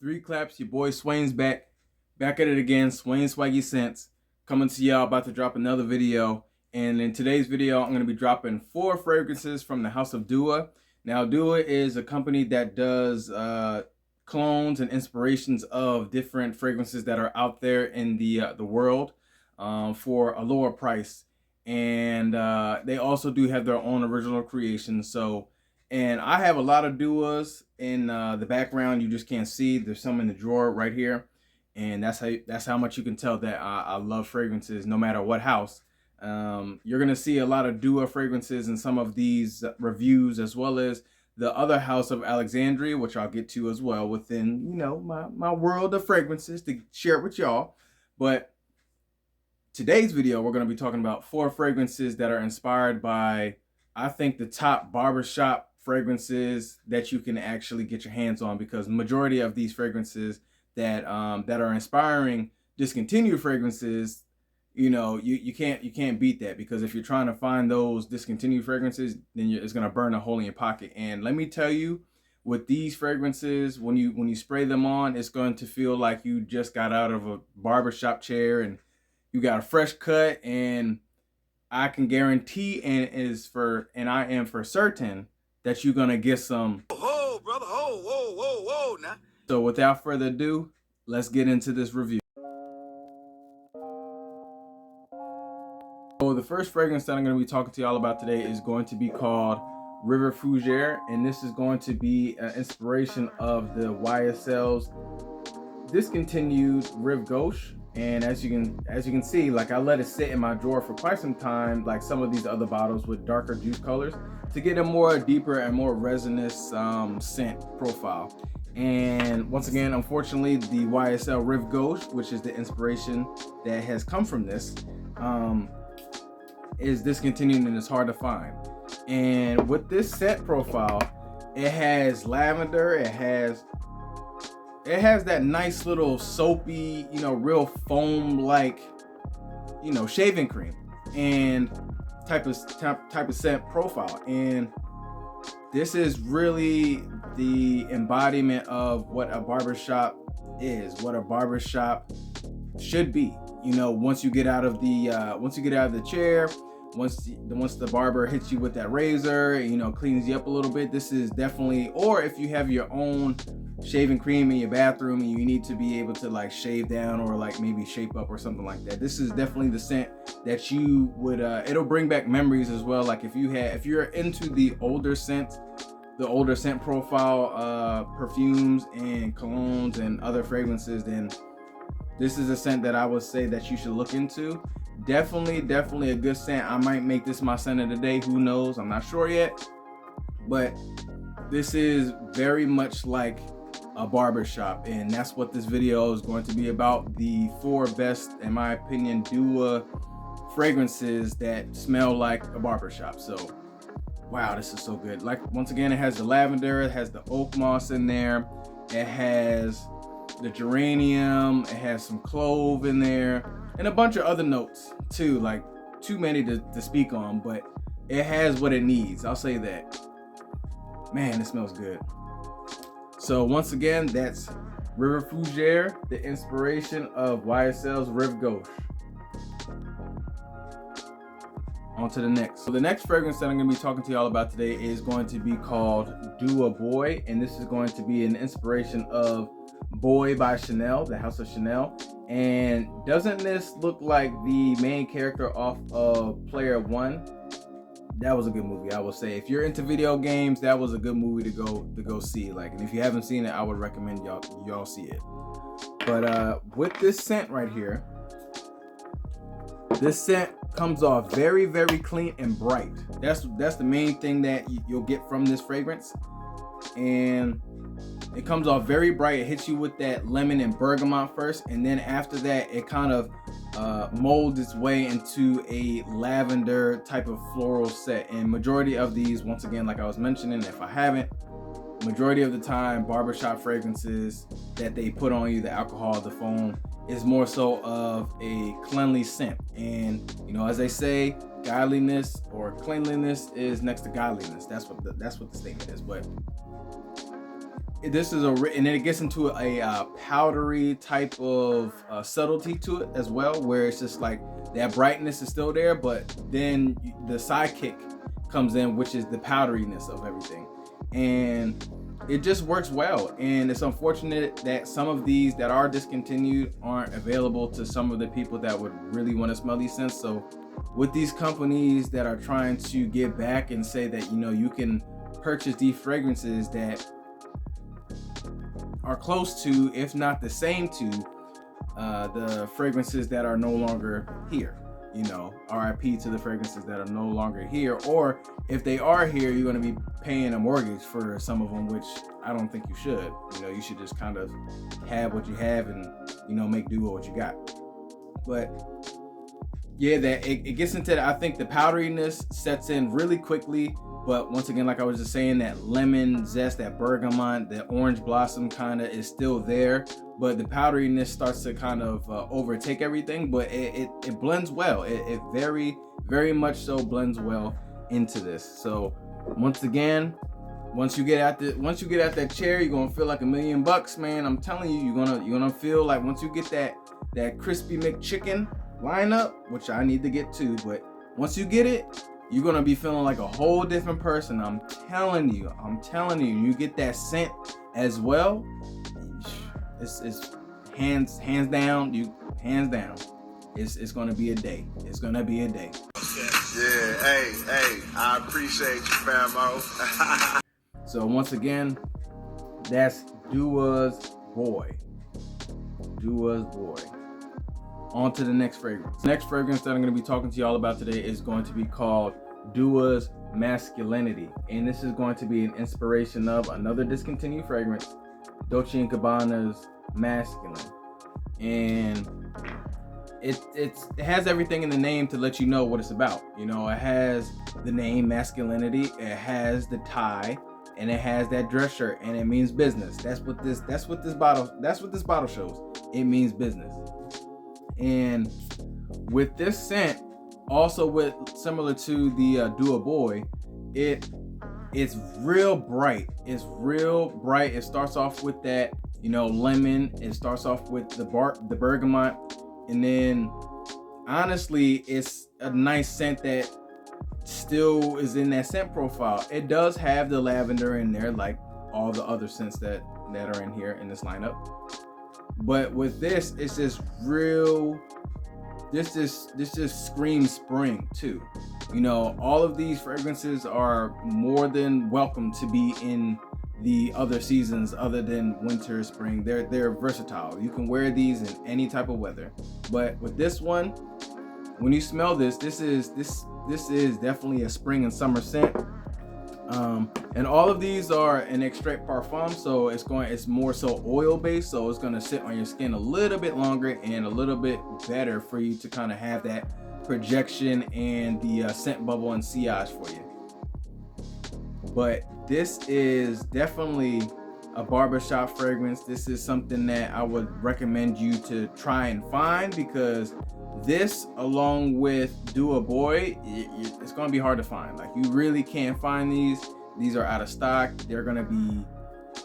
Three claps, your boy Swain's back at it again. Swain Swaggy Scents coming to y'all, about to drop another video. And in today's video, I'm going to be dropping 4 fragrances from the house of Dua. Now, Dua is a company that does clones and inspirations of different fragrances that are out there in the world for a lower price. And they also do have their own original creations. And I have a lot of Duas in the background. You just can't see. There's some in the drawer right here. And that's how much you can tell that I love fragrances no matter what house. You're going to see a lot of Dua fragrances in some of these reviews, as well as the other house of Alexandria, which I'll get to as well within, you know, my world of fragrances to share it with y'all. But today's video, we're going to be talking about 4 fragrances that are inspired by, I think, the top barbershop fragrances that you can actually get your hands on, because the majority of these fragrances that are inspiring discontinued fragrances, you know, you can't beat that, because if you're trying to find those discontinued fragrances, then it's going to burn a hole in your pocket. And let me tell you, with these fragrances, when you spray them on, it's going to feel like you just got out of a barbershop chair and you got a fresh cut. And I can guarantee and I am for certain that you're gonna get some. Oh, brother, whoa, now. So without further ado, let's get into this review. So the first fragrance that I'm going to be talking to y'all about today is going to be called River Fougere, and this is going to be an inspiration of the YSL's discontinued Rive Gauche. And as you can see, like, I let it sit in my drawer for quite some time, like some of these other bottles with darker juice colors, to get a more deeper and more resinous scent profile. And once again, unfortunately, the YSL Rive Gauche, which is the inspiration that has come from this, is discontinued and it's hard to find. And with this scent profile, it has lavender, it has that nice little soapy, you know, real foam like, you know, shaving cream and type of scent profile. And this is really the embodiment of what a barbershop is, what a barbershop should be. You know, once you get out of the chair, once the barber hits you with that razor, you know, cleans you up a little bit, this is definitely, or if you have your own shaving cream in your bathroom and you need to be able to like shave down or like maybe shape up or something like that, this is definitely the scent that you would it'll bring back memories as well. Like if you're into the older scent profile perfumes and colognes and other fragrances, then this is a scent that I would say that you should look into. Definitely a good scent. I might make this my scent of the day, who knows, I'm not sure yet. But this is very much like a barbershop, and that's what this video is going to be about. The 4 best, in my opinion, Dua fragrances that smell like a barbershop. So wow, this is so good. Like, once again, it has the lavender, it has the oak moss in there, it has the geranium, it has some clove in there, and a bunch of other notes too, like too many to speak on, but it has what it needs, I'll say that. Man, it smells good. So once again, that's River Fougere, the inspiration of YSL's Rive Gauche. On to the next. So the next fragrance that I'm going to be talking to y'all about today is going to be called Dua Boy, and this is going to be an inspiration of Boy by Chanel, the house of Chanel. And doesn't this look like the main character off of Player One? That was a good movie, I will say. If you're into video games, that was a good movie to go see. Like, and if you haven't seen it, I would recommend y'all see it. But with this scent right here, this scent comes off very clean and bright. That's the main thing that you'll get from this fragrance. And it comes off very bright. It hits you with that lemon and bergamot first, and then after that, it kind of molds its way into a lavender type of floral set. And majority of these, once again, like I was mentioning, if I haven't, majority of the time, barbershop fragrances that they put on you, the alcohol, the foam, is more so of a cleanly scent. And you know, as they say, godliness or cleanliness is next to godliness. That's what the statement is. But this is and then it gets into a powdery type of subtlety to it as well, where it's just like that brightness is still there, but then the sidekick comes in, which is the powderiness of everything, and it just works well. And it's unfortunate that some of these that are discontinued aren't available to some of the people that would really want to smell these scents. So with these companies that are trying to get back and say that, you know, you can purchase these fragrances that are close to, if not the same to, the fragrances that are no longer here. You know, RIP to the fragrances that are no longer here. Or if they are here, you're going to be paying a mortgage for some of them, which I don't think you should. You know, you should just kind of have what you have and, you know, make do with what you got. But yeah, that it gets into I think the powderiness sets in really quickly. But once again, like I was just saying, that lemon zest, that bergamot, that orange blossom kind of is still there. But the powderiness starts to kind of overtake everything. But it blends well. It very, very much so blends well into this. So once again, once you get out that chair, you're gonna feel like $1,000,000, man. I'm telling you, you're gonna feel like once you get that crispy McChicken lineup, which I need to get too. But once you get it, you're gonna be feeling like a whole different person. I'm telling you. You get that scent as well. It's hands down. It's gonna be a day. It's gonna be a day. Yeah, hey, I appreciate you, famo. So once again, that's Dua's Boy. On to the next fragrance. The next fragrance that I'm going to be talking to y'all about today is going to be called Dua's Masculinity. And this is going to be an inspiration of another discontinued fragrance, Dolce & Gabbana's Masculine. And it has everything in the name to let you know what it's about. You know, it has the name masculinity, it has the tie, and it has that dress shirt, and it means business. That's what this bottle shows. It means business. And with this scent, also with similar to the Dua Boy, it's real bright. It starts off with that, you know, lemon. It starts off with the bergamot, and then honestly, it's a nice scent that still is in that scent profile. It does have the lavender in there, like all the other scents that are in here in this lineup. But with this, it's just real. This just screams spring too. You know, all of these fragrances are more than welcome to be in the other seasons other than winter, spring. They're versatile. You can wear these in any type of weather. But with this one, when you smell this is definitely a spring and summer scent. And all of these are an extrait parfum, so it's more so oil based, so it's going to sit on your skin a little bit longer and a little bit better for you to kind of have that projection and the scent bubble and sillage for you. But this is definitely a barbershop fragrance. This is something that I would recommend you to try and find, because this, along with Dua Boy, it's going to be hard to find. Like, you really can't find these. These are out of stock. They're going to be,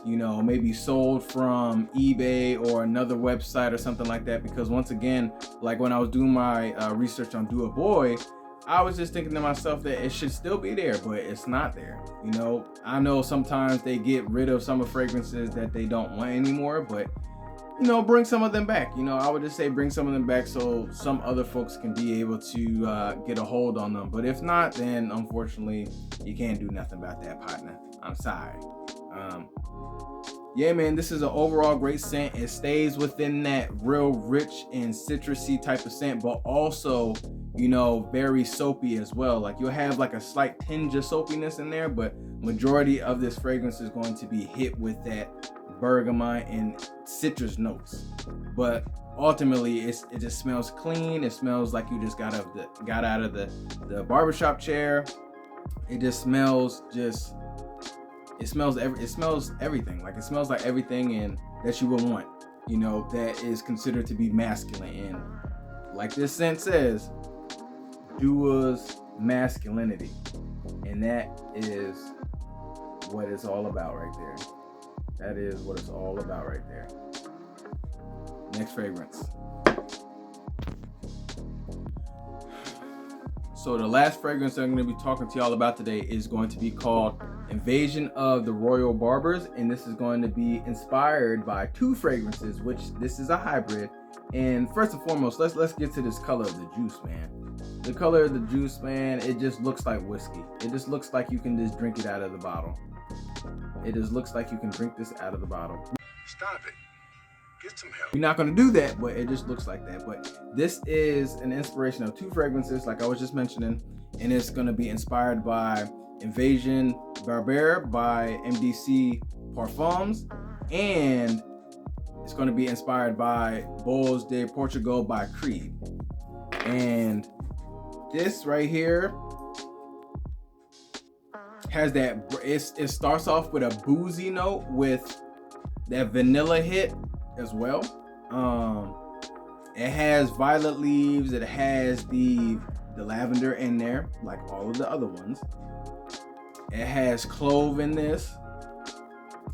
you know, maybe sold from eBay or another website or something like that. Because once again, like when I was doing my research on Dua Boy, I was just thinking to myself that it should still be there, but it's not there. You know, I know sometimes they get rid of some of fragrances that they don't want anymore, but you know, bring some of them back. You know, I would just say bring some of them back so some other folks can be able to get a hold on them. But if not, then unfortunately, you can't do nothing about that, partner. I'm sorry. Yeah, man, this is an overall great scent. It stays within that real rich and citrusy type of scent, but also, you know, very soapy as well. Like, you'll have like a slight tinge of soapiness in there, but majority of this fragrance is going to be hit with that bergamot and citrus notes. But ultimately, it just smells clean. It smells like you just got out of the barbershop chair. It just smells it smells everything. Like, it smells like everything and that you would want, you know, that is considered to be masculine. And like this scent says, Dua's masculinity, and that is what it's all about right there. That is what it's all about right there. Next fragrance. So the last fragrance that I'm going to be talking to y'all about today is going to be called Invasion of the Royal Barbers, and this is going to be inspired by two fragrances, which this is a hybrid. And first and foremost, let's get to this color of the juice, man. The color of the juice, man, it just looks like whiskey. It just looks like you can just drink it out of the bottle. It just looks like you can drink this out of the bottle. Stop it. Get some help. We're not going to do that, but it just looks like that. But this is an inspiration of two fragrances, like I was just mentioning, and it's going to be inspired by Invasion Barber by MDC Parfums, and it's going to be inspired by Bols de Portugal by Creed. And this right here has that, it starts off with a boozy note with that vanilla hit as well. It has violet leaves, it has the lavender in there, like all of the other ones. It has clove in this,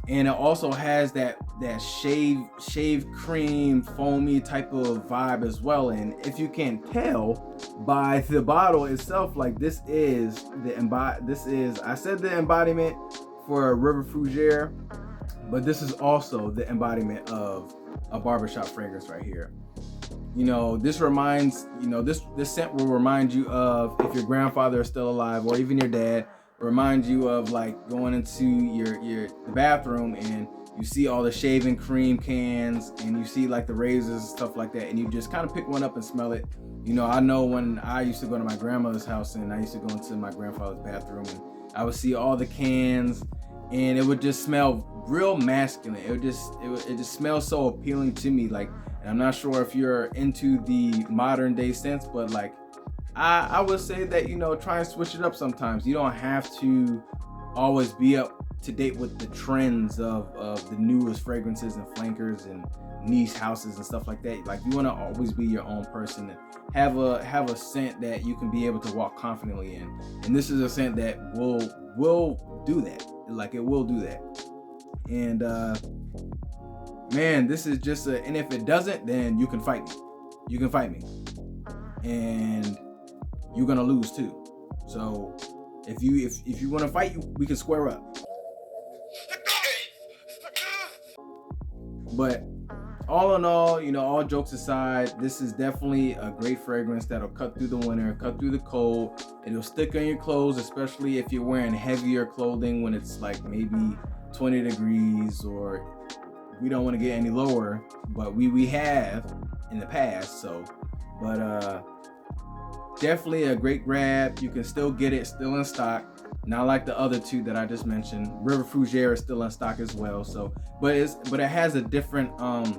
and it also has that shave cream foamy type of vibe as well. And if you can tell by the bottle itself, like this is the embodiment for River Fougere, but this is also the embodiment of a barbershop fragrance right here. You know, this reminds, you know, this scent will remind you of, if your grandfather is still alive, or even your dad, remind you of like going into the bathroom and you see all the shaving cream cans and you see like the razors and stuff like that, and you just kind of pick one up and smell it. You know, I know when I used to go to my grandmother's house and I used to go into my grandfather's bathroom, and I would see all the cans and it would just smell real masculine. It just smells so appealing to me. Like, and I'm not sure if you're into the modern day scents, but like I would say that, you know, try and switch it up sometimes. You don't have to always be up to date with the trends of the newest fragrances and flankers and niche houses and stuff like that. Like, you want to always be your own person and have a scent that you can be able to walk confidently in. And this is a scent that will do that. Like, it will do that. And man, this is just and if it doesn't, then you can fight me. You can fight me. And you're gonna lose too. So if you want to fight, we can square up. But all in all, you know, all jokes aside, this is definitely a great fragrance that'll cut through the winter, cut through the cold. It'll stick on your clothes, especially if you're wearing heavier clothing when it's like maybe 20 degrees, or we don't want to get any lower, but we have in the past. So, but definitely a great grab. You can still get it, still in stock. Not like the other two that I just mentioned. River Fougere is still in stock as well. So, but it has a different now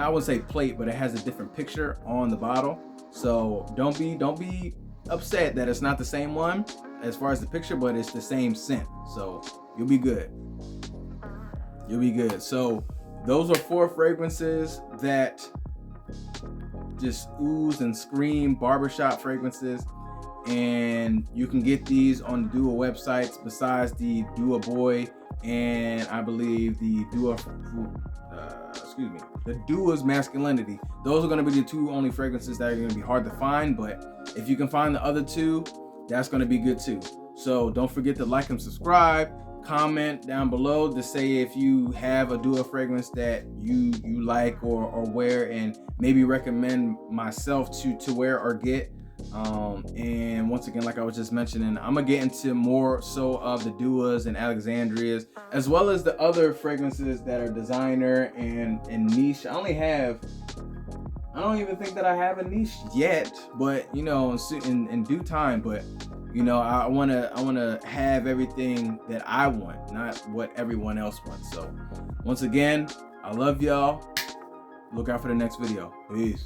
I would say plate, but it has a different picture on the bottle. So don't be upset that it's not the same one as far as the picture, but it's the same scent. So you'll be good. You'll be good. So those are 4 fragrances that just ooze and scream barbershop fragrances, and you can get these on the Dua websites besides the Dua Boy and I believe the the Dua's Masculinity. Those are going to be the 2 only fragrances that are going to be hard to find, but if you can find the other 2, that's going to be good too. So don't forget to like and subscribe. Comment down below to say if you have a Dua fragrance that you like or wear, and maybe recommend myself to wear or get. And once again, like I was just mentioning, I'm gonna get into more so of the Duas and Alexandrias, as well as the other fragrances that are designer and niche. I don't even think that I have a niche yet, but you know, in due time. But you know, I wanna have everything that I want, not what everyone else wants. So once again, I love y'all. Look out for the next video. Peace.